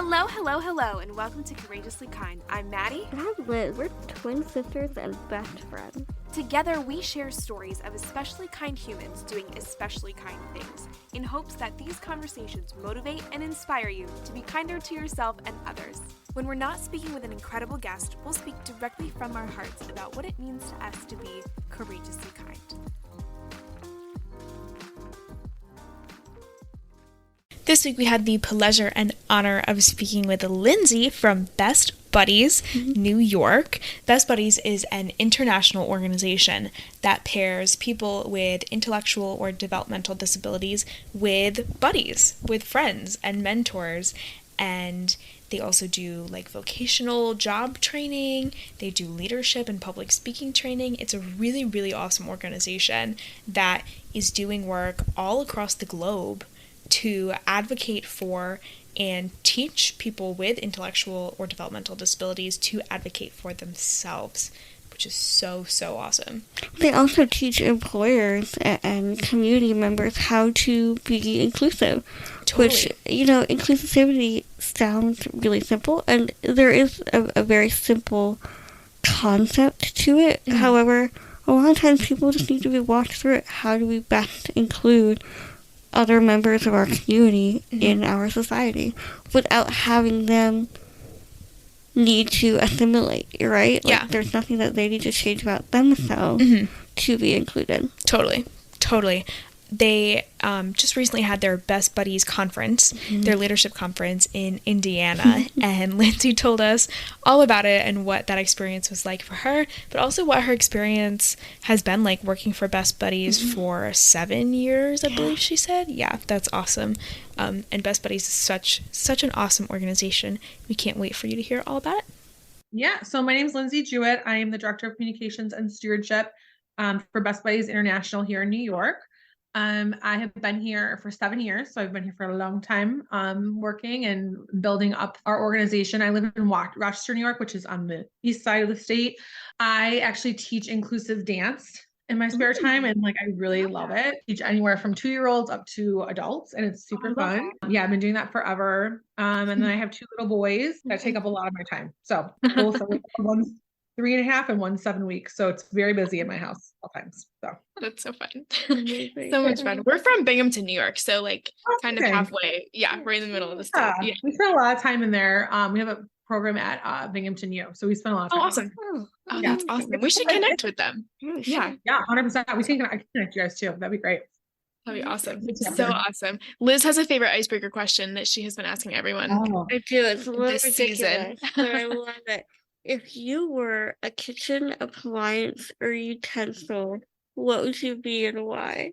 Hello, hello, hello, and welcome to Courageously Kind. I'm Maddie. And I'm Liz. We're twin sisters and best friends. Together, we share stories of especially kind humans doing especially kind things, in hopes that these conversations motivate and inspire you to be kinder to yourself and others. When we're not speaking with an incredible guest, we'll speak directly from our hearts about what it means to us to be courageously kind. This week we had the pleasure and honor of speaking with Lindsay from Best Buddies, New York. Best Buddies is an international organization that pairs people with intellectual or developmental disabilities with buddies, with friends and mentors. And they also do like vocational job training. They do leadership and public speaking training. It's a really, really awesome organization that is doing work all across the globe to advocate for and teach people with intellectual or developmental disabilities to advocate for themselves, which is so, so awesome. They also teach employers and community members how to be inclusive, which, inclusivity sounds really simple, and there is a very simple concept to it. Mm-hmm. However, a lot of times people just need to be walked through it. How do we best include other members of our community in our society without having them need to assimilate, right? Like, there's nothing that they need to change about themselves to be included. Totally. They just recently had their Best Buddies conference, their leadership conference in Indiana, and Lindsay told us all about it and what that experience was like for her, but also what her experience has been like working for Best Buddies for 7 years, I believe she said. Yeah, that's awesome. And Best Buddies is such an awesome organization. We can't wait for you to hear all about it. Yeah, so my name is Lindsay Jewett. I am the Director of Communications and Stewardship for Best Buddies International here in New York. I have been here for 7 years, so I've been here for a long time, working and building up our organization. I live in Rochester, New York, which is on the east side of the state. I actually teach inclusive dance in my spare time, and I really love it. I teach anywhere from 2-year-olds up to adults, and it's super fun. Yeah, I've been doing that forever. And then I have 2 little boys that take up a lot of my time. So both one's 3.5 and one's 7 weeks. So it's very busy in my house all times. So that's so fun. So much fun. We're from Binghamton, New York. So kind of halfway. Yeah, we're in the middle of the state. Yeah. We spend a lot of time in there. We have a program at Binghamton U. So we spend a lot of time. Oh, awesome. Oh, that's awesome. We should connect with them. Yeah. Yeah, 100%. We can connect you guys too. That'd be great. That'd be awesome. So awesome. Liz has a favorite icebreaker question that she has been asking everyone. Oh, I do. It's a little this ridiculous, season. But I love it. If you were a kitchen appliance or utensil, what would you be and why?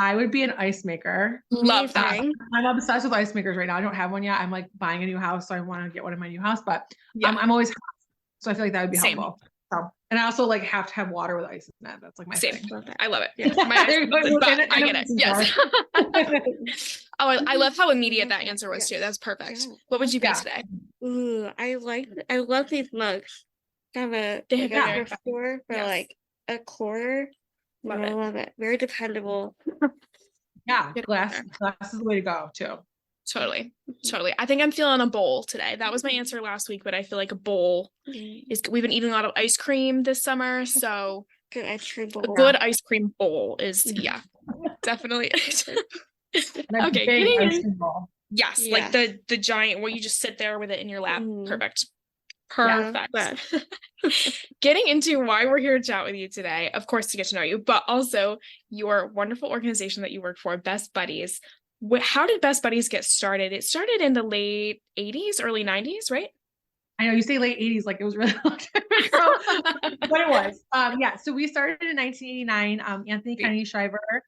I would be an ice maker. Love that. I'm obsessed with ice makers right now. I don't have one yet. I'm buying a new house, so I want to get one in my new house. But I'm always hot, so I feel like that would be helpful. So, and I also have to have water with ice in it. That's my thing. I love it. Yeah. I get it. Yes. Oh, I love how immediate that answer was too. That's perfect. What would you be today? Ooh, I love these mugs. They have a store for a quarter. I love it. Very dependable. Yeah, glass is the way to go too. Totally. I think I'm feeling a bowl today. That was my answer last week, but I feel like a bowl is. We've been eating a lot of ice cream this summer, so good ice cream bowl. A good ice cream bowl is definitely. Okay, getting yes, like the giant where you just sit there with it in your lap. Perfect. Yeah, getting into why we're here to chat with you today, of course, to get to know you, but also your wonderful organization that you work for, Best Buddies. How did Best Buddies get started? It started in the late 80s, early 90s, right? I know you say late 80s like it was really long time ago, but it was. So we started in 1989. Anthony Kennedy Shriver,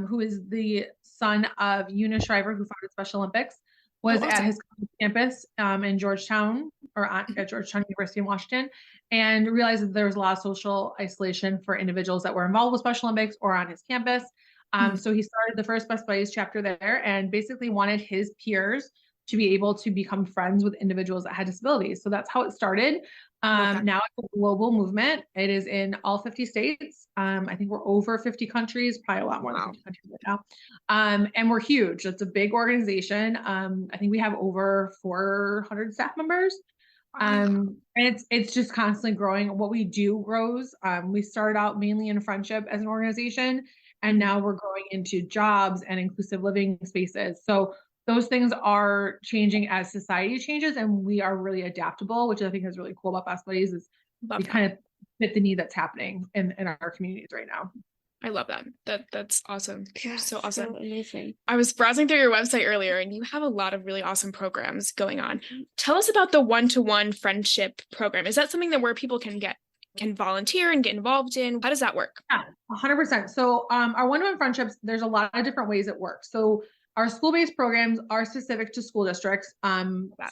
who is the son of Eunice Shriver, who founded Special Olympics, was at his campus in Georgetown, or at Georgetown University in Washington, and realized that there was a lot of social isolation for individuals that were involved with Special Olympics or on his campus. So he started the first Best Buddies chapter there and basically wanted his peers to be able to become friends with individuals that had disabilities. So that's how it started. Now it's a global movement. It is in all 50 states. I think we're over 50 countries, probably a lot more than 50 countries right now. And we're huge. It's a big organization. I think we have over 400 staff members. And it's just constantly growing. What we do grows. We started out mainly in friendship as an organization, and now we're growing into jobs and inclusive living spaces. So those things are changing as society changes, and we are really adaptable, which I think is really cool about Best Buddies is we kind of fit the need that's happening in our communities right now. I love that. That's awesome. Yeah, so awesome. So amazing. I was browsing through your website earlier and you have a lot of really awesome programs going on. Tell us about the one-to-one friendship program. Is that something that where people can volunteer and get involved in? How does that work? Yeah, 100%. So our one-to-one friendships, there's a lot of different ways it works. So our school-based programs are specific to school districts.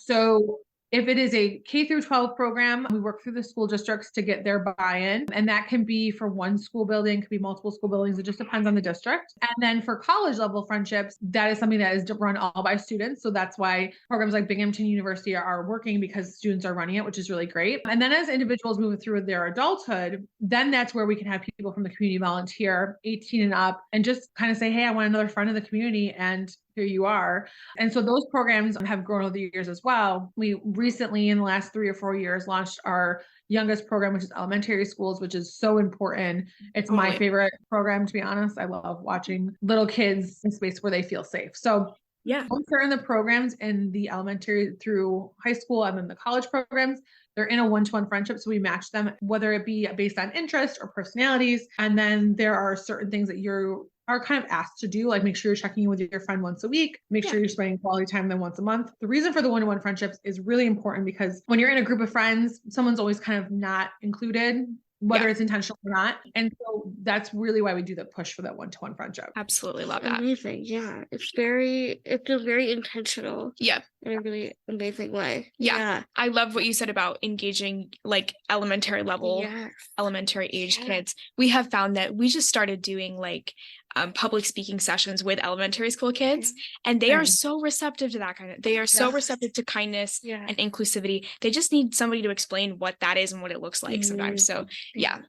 So if it is a K through 12 program, we work through the school districts to get their buy-in. And that can be for one school building, could be multiple school buildings. It just depends on the district. And then for college level friendships, that is something that is run all by students. So that's why programs like Binghamton University are working, because students are running it, which is really great. And then as individuals move through their adulthood, then that's where we can have people from the community volunteer, 18 and up, and just kind of say, hey, I want another friend of the community. And here you are. And so those programs have grown over the years as well. We recently, in the last 3 or 4 years, launched our youngest program, which is elementary schools, which is so important. It's my favorite program, to be honest. I love watching little kids in space where they feel safe. So once they're in the programs in the elementary through high school and then the college programs, they're in a one-to-one friendship. So we match them, whether it be based on interest or personalities. And then there are certain things that you are kind of asked to do, like make sure you're checking in with your friend once a week, make sure you're spending quality time with them once a month. The reason for the one-to-one friendships is really important because when you're in a group of friends, someone's always kind of not included, whether it's intentional or not. And so that's really why we do the push for that one-to-one friendship. Absolutely love that. Amazing. Yeah. It's very intentional. Yeah. In a really amazing way. Yeah. I love what you said about engaging like elementary level, elementary age kids. We have found that we just started doing like public speaking sessions with elementary school kids, and they are so receptive to that they are so receptive to kindness and inclusivity. They just need somebody to explain what that is and what it looks like sometimes. So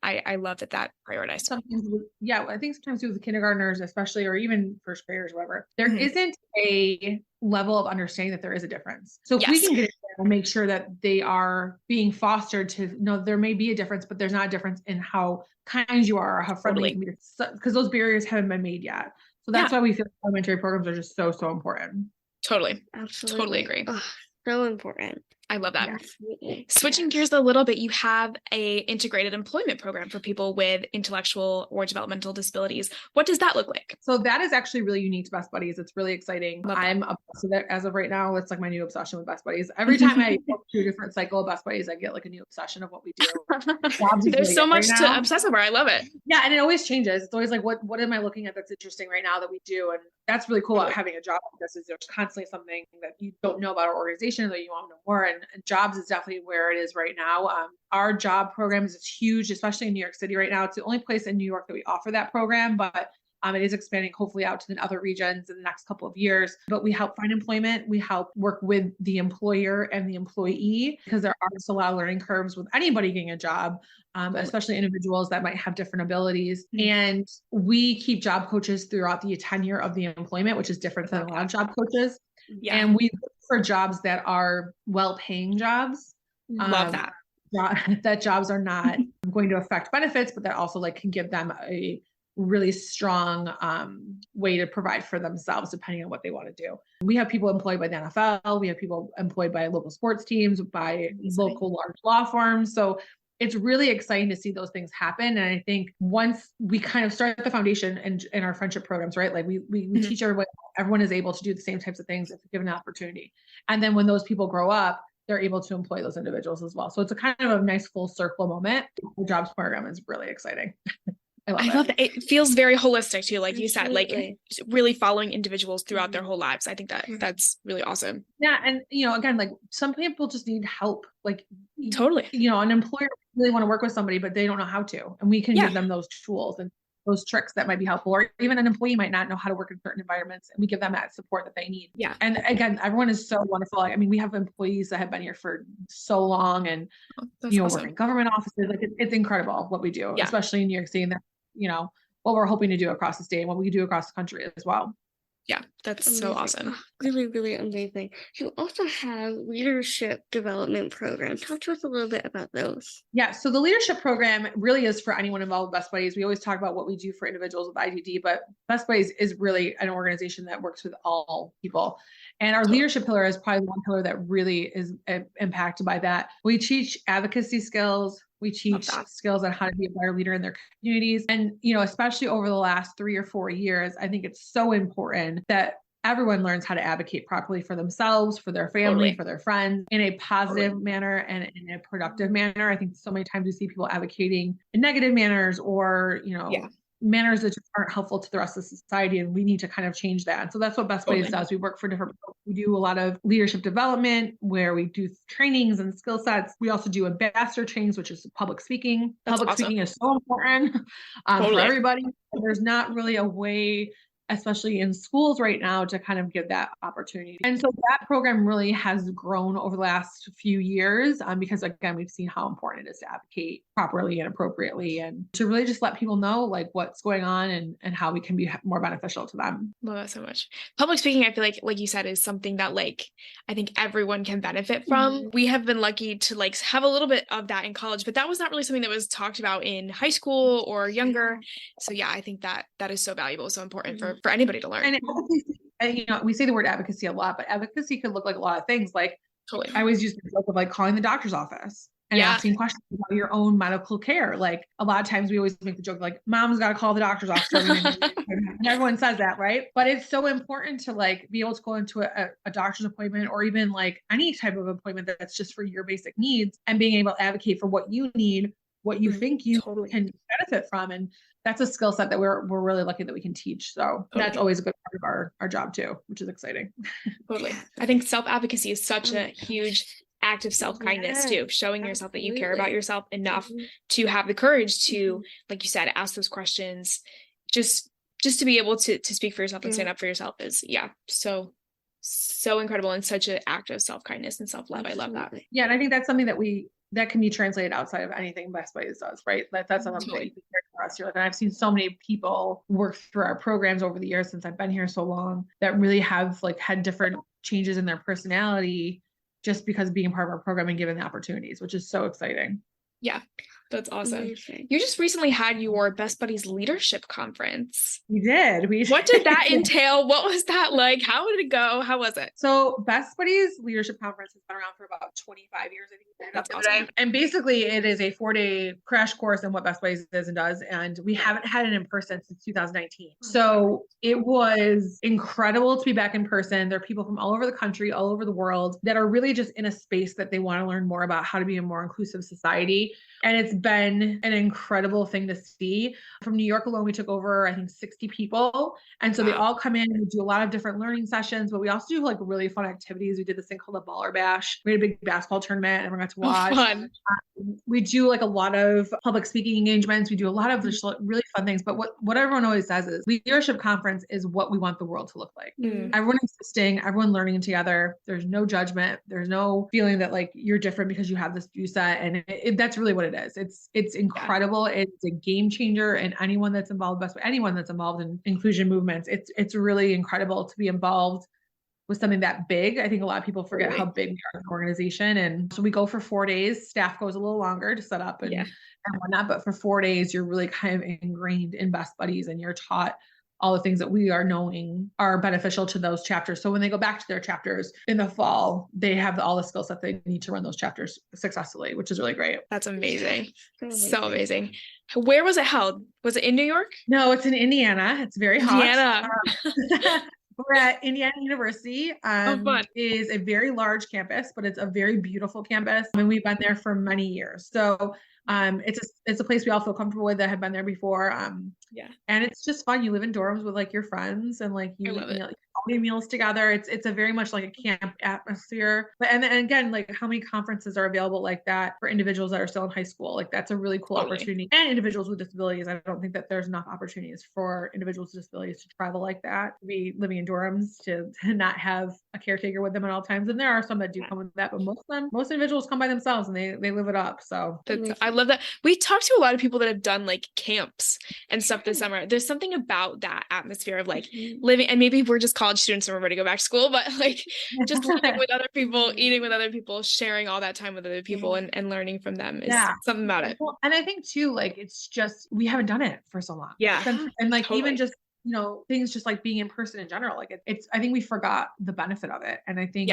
I love that prioritized. Sometimes, I think sometimes with the kindergartners, especially, or even first graders, whatever, there isn't a level of understanding that there is a difference. So if we can get it there and make sure that they are being fostered to know there may be a difference, but there's not a difference in how kind you are or how friendly you can be, because those barriers haven't been made yet. So that's why we feel elementary programs are just so important. Totally. Absolutely. Totally agree. Oh, so important. I love that. Yes. Switching gears a little bit, you have a integrated employment program for people with intellectual or developmental disabilities. What does that look like? So that is actually really unique to Best Buddies. It's really exciting. I'm obsessed with it as of right now. It's like my new obsession with Best Buddies. Every time I go through a different cycle of Best Buddies, I get like a new obsession of what we do. There's so much to obsess over. I love it. Yeah, and it always changes. It's always like, what am I looking at that's interesting right now that we do? And that's really cool about having a job like this, is there's constantly something that you don't know about our organization that you want to know more. And jobs is definitely where it is right now. Our job program is huge, especially in New York City right now. It's the only place in New York that we offer that program, but it is expanding hopefully out to the other regions in the next couple of years. But we help find employment. We help work with the employer and the employee, because there are just a lot of learning curves with anybody getting a job, especially individuals that might have different abilities. And we keep job coaches throughout the tenure of the employment, which is different than a lot of job coaches. Yeah. And we look for jobs that are well-paying jobs. Love that. That jobs are not going to affect benefits, but that also like can give them a really strong way to provide for themselves depending on what they want to do. We have people employed by the NFL. We have people employed by local sports teams, by local large law firms. So it's really exciting to see those things happen. And I think once we kind of start the foundation in our friendship programs, right? Like we teach everyone is able to do the same types of things if given an opportunity. And then when those people grow up, they're able to employ those individuals as well. So it's a kind of a nice full circle moment. The jobs program is really exciting. I love that. It feels very holistic too, like you said, like really following individuals throughout their whole lives. I think that that's really awesome. Yeah. And, again, like some people just need help. Like, totally, an employer really want to work with somebody, but they don't know how to, and we can give them those tools. And those tricks that might be helpful, or even an employee might not know how to work in certain environments, and we give them that support that they need. Yeah. And again, everyone is so wonderful. I mean, we have employees that have been here for so long, and That's awesome. work in government offices. Like it's incredible what we do, especially in New York City, and that, what we're hoping to do across the state and what we do across the country as well. Yeah, that's amazing. so awesome. Really, really amazing. You also have leadership development programs. Talk to us a little bit about those. Yeah, so the leadership program really is for anyone involved with Best Buddies. We always talk about what we do for individuals with IDD, but Best Buddies is really an organization that works with all people. And our leadership pillar is probably one pillar that really is impacted by that. We teach advocacy skills. We teach skills on how to be a better leader in their communities. And, especially over the last 3 or 4 years, I think it's so important that everyone learns how to advocate properly for themselves, for their family, for their friends, in a positive manner and in a productive manner. I think so many times we see people advocating in negative manners or, manners that just aren't helpful to the rest of society, and we need to kind of change that. And so that's what Best Buddies does. We work for different people. We do a lot of leadership development where we do trainings and skill sets. We also do ambassador trainings, which is public speaking. Speaking is so important for everybody. There's not really a way, especially in schools right now, to kind of give that opportunity. And so that program really has grown over the last few years because, again, we've seen how important it is to advocate properly and appropriately, and to really just let people know like what's going on and how we can be more beneficial to them. Love that so much. Public speaking, I feel like you said, is something that I think everyone can benefit from. Mm-hmm. We have been lucky to have a little bit of that in college, but that was not really something that was talked about in high school or younger. So yeah, I think that is so valuable, so important for anybody to learn. And we say the word advocacy a lot, but advocacy could look like a lot of things. Like I always use the joke of calling the doctor's office and asking questions about your own medical care. Like a lot of times we always make the joke mom's got to call the doctor's office. And everyone says that, right? But it's so important to be able to go into a doctor's appointment, or even any type of appointment that's just for your basic needs, and being able to advocate for what you need, what you think you can benefit from. And that's a skill set that we're really lucky that we can teach. So that's always a good part of our job too, which is exciting. Totally. I think self-advocacy is such a huge act of self-kindness too, showing yourself that you care about yourself enough to have the courage to, like you said, ask those questions. Just to be able to speak for yourself and stand up for yourself is so incredible, and such an act of self-kindness and self-love. I love that. Yeah. And I think that's something that can be translated outside of anything Best Buddies does, right? That's something that you can hear for us. And I've seen so many people work through our programs over the years since I've been here so long that really have had different changes in their personality just because of being part of our program and given the opportunities, which is so exciting. Yeah, that's awesome. Amazing. You just recently had your Best Buddies Leadership Conference. We did. What did that entail? What was that like? How did it go? How was it? So Best Buddies Leadership Conference has been around for about 25 years, I think. That's awesome. And basically it is a 4-day crash course in what Best Buddies is and does. And we haven't had it in person since 2019. So it was incredible to be back in person. There are people from all over the country, all over the world, that are really just in a space that they want to learn more about how to be a more inclusive society. And it's been an incredible thing to see. From New York alone, we took over, I think, 60 people. And so they all come in and we do a lot of different learning sessions, but we also do really fun activities. We did this thing called a Baller Bash. We had a big basketball tournament and everyone got to watch. Fun. We do a lot of public speaking engagements. We do a lot of really fun things. But what everyone always says is leadership conference is what we want the world to look like. Everyone existing, everyone learning together. There's no judgment. There's no feeling that you're different because you have this view set. And that's really what it is. It's incredible. Yeah. It's a game changer. And anyone that's involved in inclusion movements, it's really incredible to be involved with something that big. I think a lot of people forget how big we are as an organization. And so we go for 4 days. Staff goes a little longer to set up and whatnot. But for 4 days, you're really kind of ingrained in Best Buddies, and you're taught all the things that we are knowing are beneficial to those chapters. So when they go back to their chapters in the fall, they have all the skills that they need to run those chapters successfully, which is really great. That's amazing. So amazing. Where was it held? Was it in New York? No, it's in Indiana. It's very hot. Indiana. We're at Indiana University. Fun. Is a very large campus, but it's a very beautiful campus. And we've been there for many years. So It's a place we all feel comfortable with that have been there before. Yeah. And it's just fun. You live indoors with like your friends and like I you love eat it. meals together. It's a very much like a camp atmosphere. But and again, like how many conferences are available like that for individuals that are still in high school? Like that's a really cool Totally. opportunity. And individuals with disabilities. I don't think that there's enough opportunities for individuals with disabilities to travel like that, to be living in dorms, to not have a caretaker with them at all times. And there are some that do come with that, but most individuals come by themselves and they live it up. So I love that. We talked to a lot of people that have done like camps and stuff this summer. There's something about that atmosphere of like living, and maybe we're just college students and we're ready to go back to school, but like just living with other people, eating with other people, sharing all that time with other people and learning from them is something about it. Well, and I think too, like it's just we haven't done it for so long. Yeah. And like Totally. even just things just like being in person in general, like it's I think we forgot the benefit of it. And I think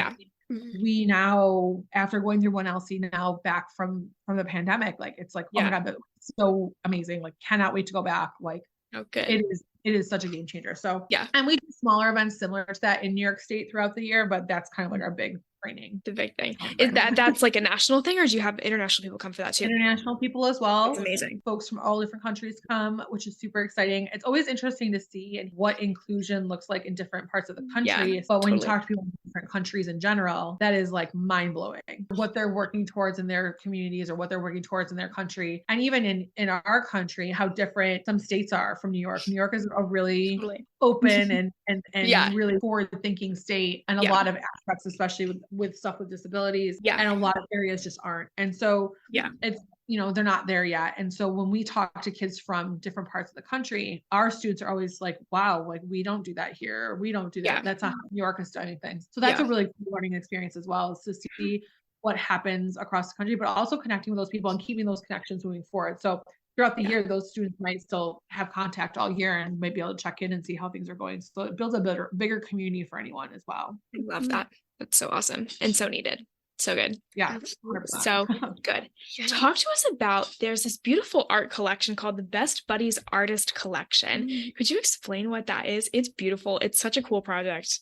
we now, after going through one LC now back from the pandemic, like it's like, oh my God, that's so amazing. Like cannot wait to go back. Like it is such a game changer. So and we do smaller events similar to that in New York State throughout the year, but that's kind of like our big training. The big thing is that's like a national thing, or do you have international people come for that too? International people as well. That's amazing. Folks from all different countries come, which is super exciting. It's always interesting to see and what inclusion looks like in different parts of the country. But when you talk to people in different countries in general, that is like mind blowing what they're working towards in their communities or what they're working towards in their country. And even in our country, how different some states are from New York. New York is a really open and really forward thinking state, and a lot of aspects, especially with stuff with disabilities, and a lot of areas just aren't. And so it's they're not there yet. And so when we talk to kids from different parts of the country, our students are always like, wow, like we don't do that here, we don't do that, that's not how New York is doing things. So that's a really cool learning experience as well, is to see what happens across the country, but also connecting with those people and keeping those connections moving forward. So throughout the year, those students might still have contact all year and might be able to check in and see how things are going. So it builds a bigger community for anyone as well. I love that. That's so awesome and so needed. So good. Yeah. 100%. So good. Talk to us about, there's this beautiful art collection called the Best Buddies Artist Collection. Could you explain what that is? It's beautiful. It's such a cool project.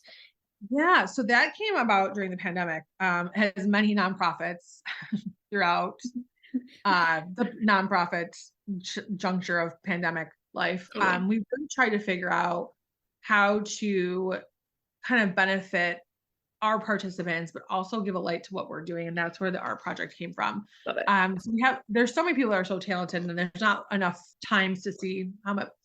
Yeah. So that came about during the pandemic. Has many nonprofits throughout the nonprofit juncture of pandemic life. We really tried to figure out how to kind of benefit our participants, but also give a light to what we're doing. And that's where the art project came from. Love it. So there's so many people that are so talented, and there's not enough times to see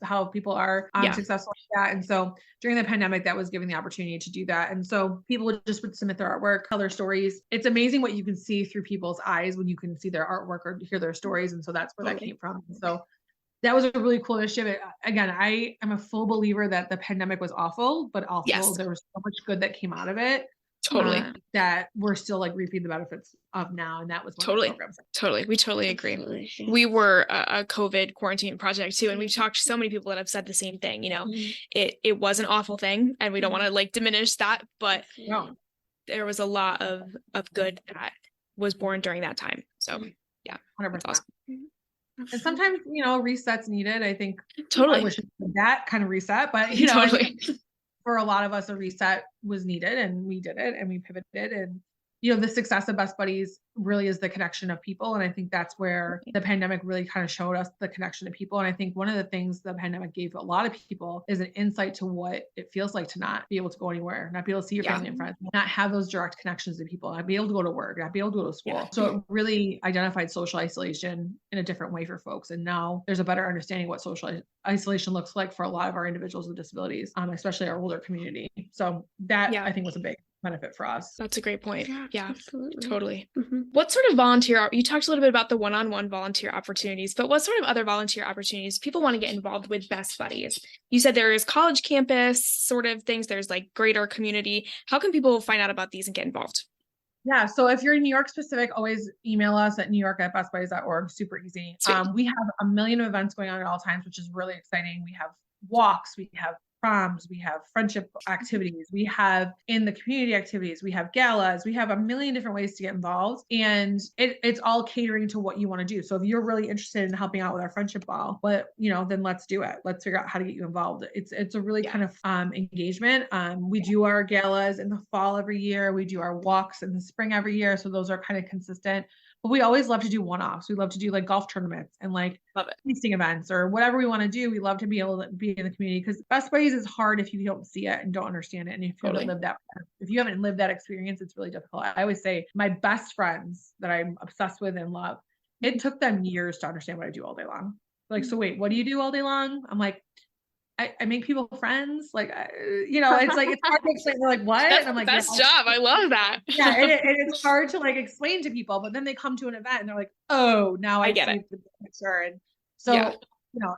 how people are successful at that. And so during the pandemic, that was giving the opportunity to do that. And so people would submit their artwork, tell their stories. It's amazing what you can see through people's eyes when you can see their artwork or hear their stories. And so that's where that came from. So that was a really cool initiative. Again, I am a full believer that the pandemic was awful, but also there was so much good that came out of it. Totally. That we're still like reaping the benefits of now. And that was one of the programs. Totally. We totally agree. We were a COVID quarantine project too. And we've talked to so many people that have said the same thing. It was an awful thing, and we don't want to like diminish that, but there was a lot of good that was born during that time. So yeah, 100%. Awesome. And sometimes, resets needed. I think totally. I wish it was that kind of reset, but totally. For a lot of us, a reset was needed, and we did it, and we pivoted. And the success of Best Buddies really is the connection of people. And I think that's where the pandemic really kind of showed us the connection of people. And I think one of the things the pandemic gave a lot of people is an insight to what it feels like to not be able to go anywhere, not be able to see your family and friends, not have those direct connections to people, not be able to go to work, not be able to go to school. So it really identified social isolation in a different way for folks. And now there's a better understanding what social isolation looks like for a lot of our individuals with disabilities, especially our older community. So that I think was a big benefit for us. That's a great point. Yeah, absolutely. Totally. What sort of volunteer, you talked a little bit about the one-on-one volunteer opportunities, but what sort of other volunteer opportunities people want to get involved with Best Buddies? You said there is college campus sort of things. There's like greater community. How can people find out about these and get involved? Yeah. So if you're in New York specific, always email us at newyork@bestbuddies.org. Super easy. We have a million events going on at all times, which is really exciting. We have walks, we have proms, we have friendship activities, we have in the community activities, we have galas, we have a million different ways to get involved, and it's all catering to what you want to do. So if you're really interested in helping out with our friendship ball, then let's do it. Let's figure out how to get you involved. It's a really kind of engagement. We do our galas in the fall every year. We do our walks in the spring every year. So those are kind of consistent. but we always love to do one-offs. We love to do like golf tournaments and like Love it. tasting events or whatever we want to do. We love to be able to be in the community because Best Buddies is hard if you don't see it and don't understand it. And if you haven't lived that, if you haven't lived that experience, it's really difficult. I always say my best friends that I'm obsessed with and love, it took them years to understand what I do all day long. Like, so wait, what do you do all day long? I'm like, I make people friends. Like, it's like, it's hard to explain. They're like, what? That's and I'm like, best job. I love that. Yeah. And it's hard to like explain to people, but then they come to an event and they're like, oh, now I get see it. the picture. And so,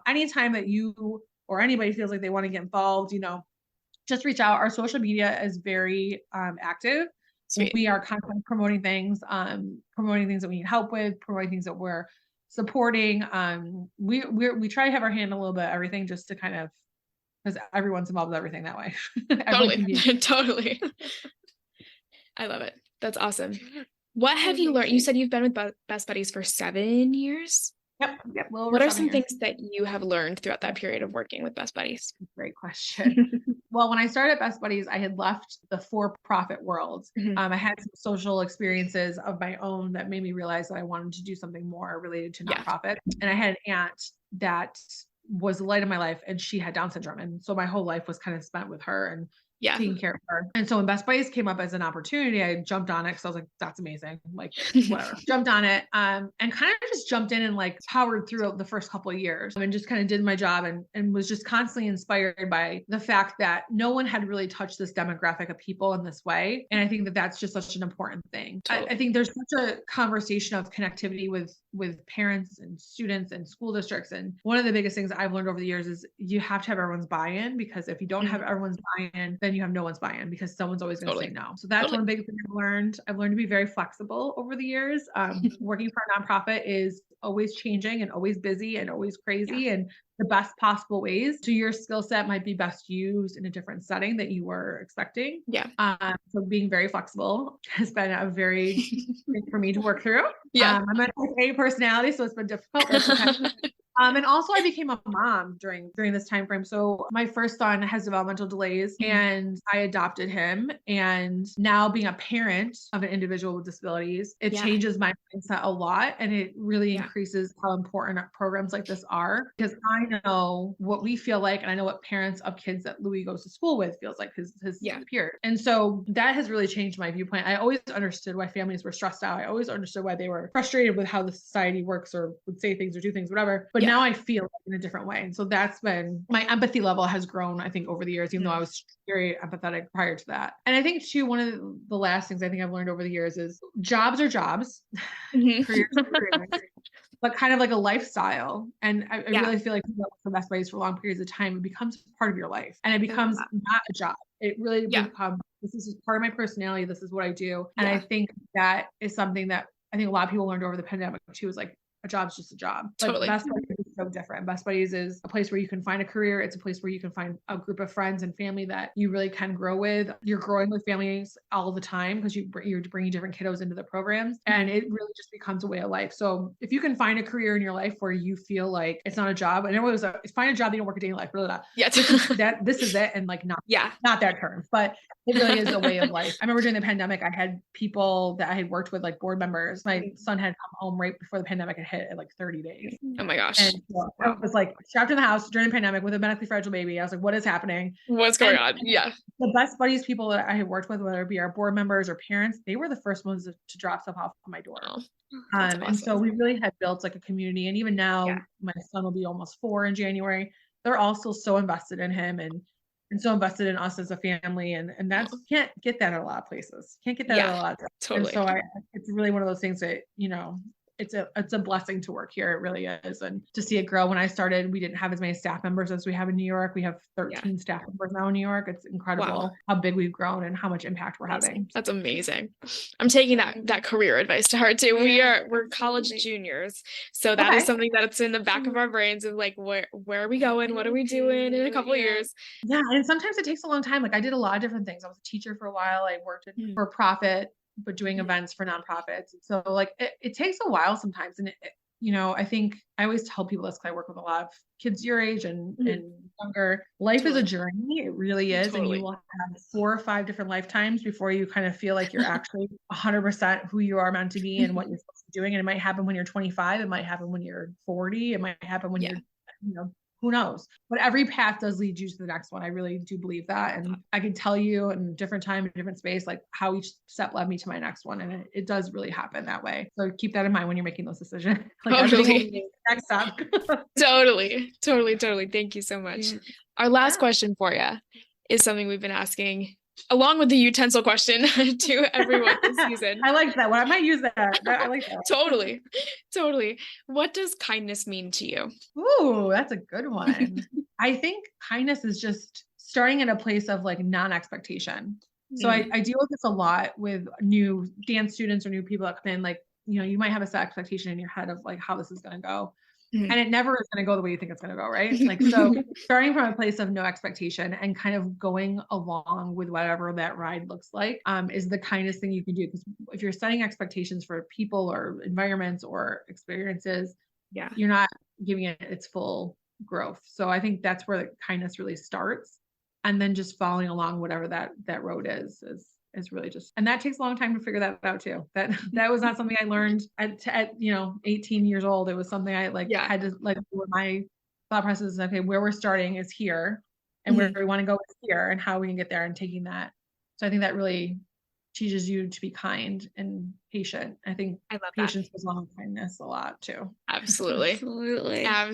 anytime that you or anybody feels like they want to get involved, just reach out. Our social media is very active. Sweet. We are constantly promoting things that we need help with, promoting things that we're supporting. We try to have our hand a little bit everything just to kind of, because everyone's involved with everything that way. Totally. I love it. That's awesome. What have you learned? You said you've been with Best Buddies for 7 years. Yep. What are some things that you have learned throughout that period of working with Best Buddies? Great question. Well, when I started at Best Buddies, I had left the for-profit world. I had some social experiences of my own that made me realize that I wanted to do something more related to nonprofit. And I had an aunt that was the light of my life, and she had Down syndrome. And so my whole life was kind of spent with her and taking care of her. And so when Best Buddies came up as an opportunity, I jumped on it because I was like, that's amazing. Like, whatever. Jumped on it and kind of just jumped in and like powered through the first couple of years and just kind of did my job and was just constantly inspired by the fact that no one had really touched this demographic of people in this way. And I think that that's just such an important thing. Totally. I think there's such a conversation of connectivity with parents and students and school districts. And one of the biggest things I've learned over the years is you have to have everyone's buy-in, because if you don't have everyone's buy-in, then you have no one's buy-in, because someone's always going to say no. So that's one big thing I've learned. I've learned to be very flexible over the years. Working for a nonprofit is always changing and always busy and always crazy and the best possible ways. So your skill set might be best used in a different setting that you were expecting. So being very flexible has been a very thing for me to work through. I'm a A personality, so it's been difficult. And also I became a mom during this time frame. So my first son has developmental delays and I adopted him. And now being a parent of an individual with disabilities, it changes my mindset a lot. And it really increases how important programs like this are, because I know what we feel like, and I know what parents of kids that Louis goes to school with feels like his peers. And so that has really changed my viewpoint. I always understood why families were stressed out. I always understood why they were frustrated with how the society works or would say things or do things, whatever. But now I feel it in a different way. And so that's been, my empathy level has grown, I think, over the years, even though I was very empathetic prior to that. And I think too, one of the last things I think I've learned over the years is jobs are jobs, careers are careers, but kind of like a lifestyle. And I really feel like for Best Buddies for long periods of time, it becomes part of your life and it becomes not a job. It really becomes, this is part of my personality. This is what I do. And I think that is something that I think a lot of people learned over the pandemic too, is like, a job's just a job. Like Best Buddies is so different. Best Buddies is a place where you can find a career. It's a place where you can find a group of friends and family that you really can grow with. You're growing with families all the time because you're bringing different kiddos into the programs, and it really just becomes a way of life. So if you can find a career in your life where you feel like it's not a job, and everyone was find a job that you don't work a day in life, blah, blah, blah. This is it, and like not that term, but it really is a way of life. I remember during the pandemic, I had people that I had worked with, like board members. My son had come home right before the pandemic had hit at like 30 days. Oh my gosh. And so I was like trapped in the house during the pandemic with a medically fragile baby. I was like, what is happening? What's going on? Yeah. The Best Buddies people that I had worked with, whether it be our board members or parents, they were the first ones to drop stuff off at my door. Oh, awesome. And so we really had built like a community. And even now my son will be almost 4 in January. They're all still so invested in him and so invested in us as a family. And that's, can't get that at a lot of places. Can't get that at a lot of places. Totally. And so it's really one of those things that, it's a blessing to work here. It really is. And to see it grow. When I started, we didn't have as many staff members as we have in New York. We have 13 staff members now in New York. It's incredible how big we've grown and how much impact we're having. That's amazing. I'm taking that career advice to heart too. We're college juniors. So that is something that's in the back of our brains of like, where are we going? What are we doing in a couple of years? Yeah. And sometimes it takes a long time. Like I did a lot of different things. I was a teacher for a while. I worked for profit, but doing events for nonprofits. So like it takes a while sometimes. And I think I always tell people this because I work with a lot of kids your age and younger. Life is a journey. It really is. And you will have 4 or 5 different lifetimes before you kind of feel like you're actually 100% who you are meant to be and what you're supposed to be doing. And it might happen when you're 25. It might happen when you're 40. It might happen when you're, who knows? But every path does lead you to the next one. I really do believe that. And I can tell you in a different time, in a different space, like how each step led me to my next one. And it does really happen that way. So keep that in mind when you're making those decisions. Like Totally. Next step. Totally. Thank you so much. Yeah. Our last question for you is something we've been asking along with the utensil question to everyone this season. I like that one. I might use that. I like that. Totally. What does kindness mean to you? Ooh, that's a good one. I think kindness is just starting in a place of like non-expectation. So I deal with this a lot with new dance students or new people that come in. Like, you might have a set expectation in your head of like how this is going to go. And it never is going to go the way you think it's going to go, right? Like, so starting from a place of no expectation and kind of going along with whatever that ride looks like is the kindest thing you can do. Because if you're setting expectations for people or environments or experiences, you're not giving it its full growth. So I think that's where the kindness really starts. And then just following along whatever that road is really just, and that takes a long time to figure that out too. That was not something I learned at 18 years old. It was something I had to my thought process is, okay, where we're starting is here and where we want to go is here and how we can get there and taking that. So I think that really teaches you to be kind and patient. I think patience goes along with kindness a lot too. Absolutely. Yeah.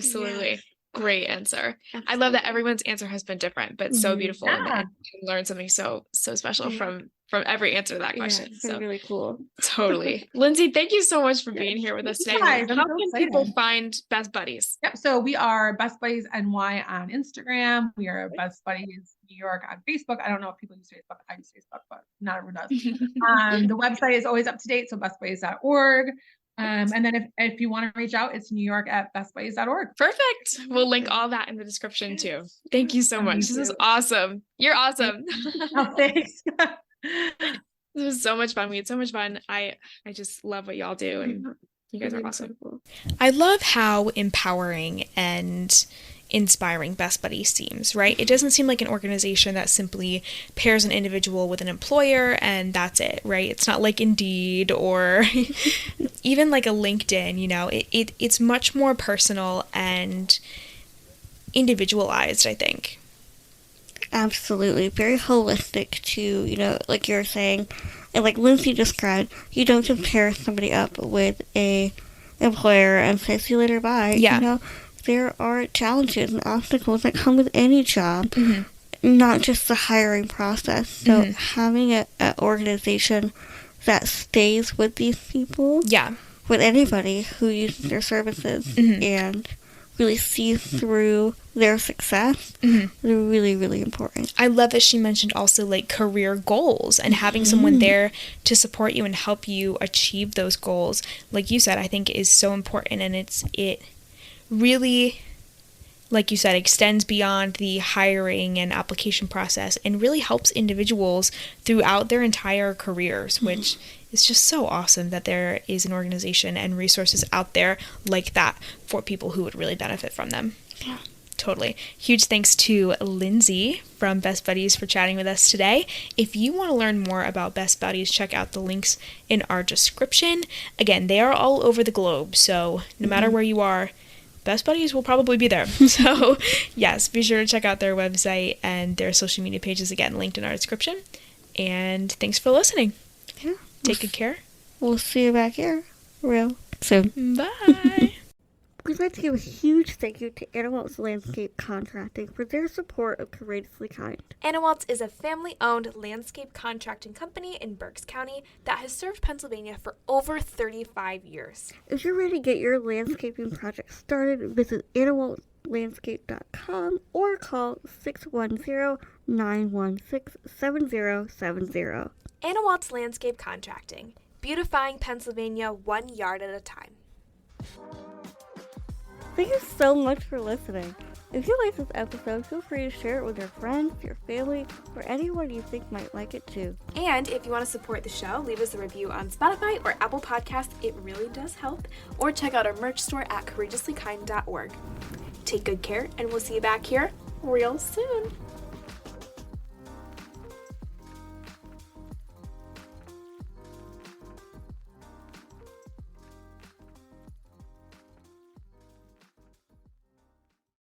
Great answer. Absolutely. I love that everyone's answer has been different, but so beautiful. Yeah. And you learn something so special from every answer to that question. It's been really cool. Totally. Lindsay, thank you so much for being here with us today. Guys, How can people find Best Buddies? Yep. So we are Best Buddies NY on Instagram. We are Best Buddies New York on Facebook. I don't know if people use Facebook. I use Facebook, but not everyone does. The website is always up to date. So bestbuddies.org. And then if you want to reach out, it's New York at bestbuddies.org. Perfect. We'll link all that in the description too. Thank you so much. This is awesome. You're awesome. Oh, thanks. This was so much fun. We had so much fun. I just love what y'all do, and you guys are awesome. I love how empowering and inspiring Best Buddies seems, right? It doesn't seem like an organization that simply pairs an individual with an employer and that's it, right? It's not like Indeed or even like a LinkedIn, it's much more personal and individualized, I think. Absolutely. Very holistic to, like you're saying, and like Lindsay described, you don't just pair somebody up with a employer and say, see you later, bye. Yeah. There are challenges and obstacles that come with any job, not just the hiring process. So having an organization that stays with these people, with anybody who uses their services and really sees through their success, is really, really important. I love that she mentioned also like career goals and having someone there to support you and help you achieve those goals. Like you said, I think is so important, and it really, like you said, extends beyond the hiring and application process and really helps individuals throughout their entire careers, which is just so awesome that there is an organization and resources out there like that for people who would really benefit from them. Yeah. Totally. Huge thanks to Lindsay from Best Buddies for chatting with us today. If you want to learn more about Best Buddies, check out the links in our description. Again, they are all over the globe, so no matter where you are, Best Buddies will probably be there. So, yes, be sure to check out their website and their social media pages, again, linked in our description. And thanks for listening. Yeah. Take good care. We'll see you back here real soon. Bye. We'd like to give a huge thank you to Anawalt's Landscape Contracting for their support of Courageously Kind. Anawalt's is a family-owned landscape contracting company in Berks County that has served Pennsylvania for over 35 years. If you're ready to get your landscaping project started, visit anawaltlandscape.com or call 610-916-7070. Anawalt's Landscape Contracting, beautifying Pennsylvania 1 yard at a time. Thank you so much for listening. If you like this episode, feel free to share it with your friends, your family, or anyone you think might like it too. And if you want to support the show, leave us a review on Spotify or Apple Podcasts. It really does help. Or check out our merch store at courageouslykind.org. Take good care, and we'll see you back here real soon.